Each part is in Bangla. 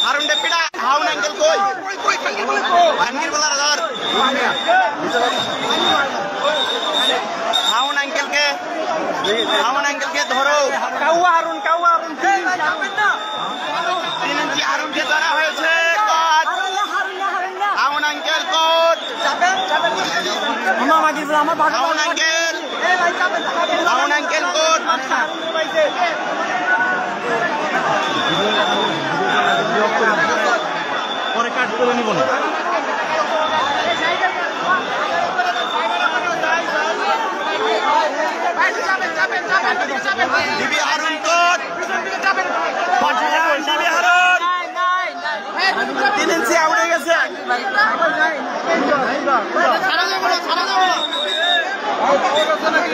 হারুন ডেপিটা হাউন অ্যাঙ্গেল কই আঙ্গির বলার ধর হাউন অ্যাঙ্গেলকে ধরো কাউয়া হারুন 3 ইঞ্চি হারুনকে ধরা হয়েছে হাউন অ্যাঙ্গেল কোড হাউন অ্যাঙ্গেল কোড পরে কাট করে নিব না DB Harun code DB Harun 3 ইঞ্চি আউট হয়ে গেছে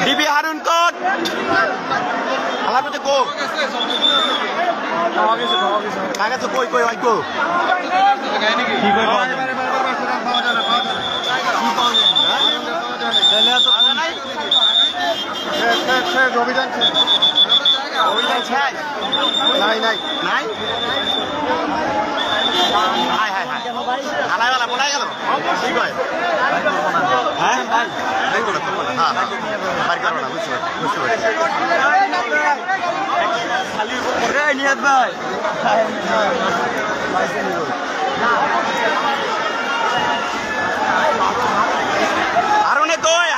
ডিবি হারুন কোড আলাপতে কো কাগজে কই হয় কো কি কই পাওয়া যায় কি পাওয়া যায় তাহলে তো নাই অভিযান নাই হালাইওয়ালা বোলাই গেল কি কয় হ্যাঁ ভাই করো হ্যাঁ বাড়ি করো না বুঝতে পারছি নিহাত ভাই হারুনে কই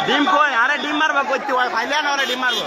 ডিম কই আরে ডিম মারবা কইতে হয় ফাইলে না আরে ডিম মারবো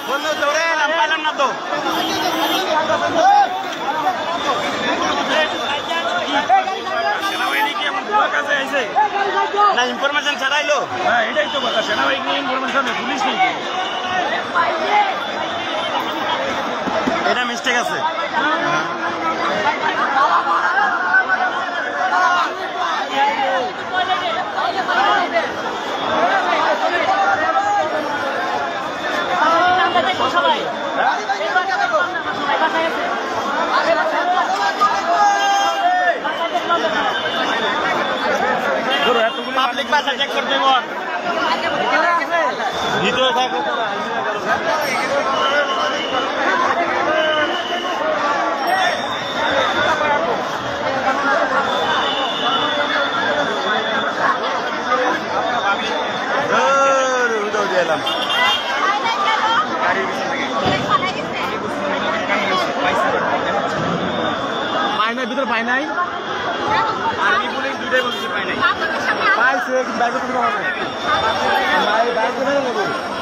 বন্ধু দৌড়ে নাম পাইলাম না তো সেনাবাহিনী কি আমার তোমার কাছে আইছে না ইনফরমেশন ছাড়াইলো হ্যাঁ এটাই তো কথা সেনাবাহিনী ইনফরমেশন পুলিশ নেই এটা মিস্টেক আছে পাবলিক ভাষা চেক করতে বল ভিডিও থাকে দিলাম পায় নাই ভিতরে পায় নাই আর্মি পুলিশ দুটাই বলছে পায় নাই পাইছে বাইরে থেকে হবে বাইরে থেকে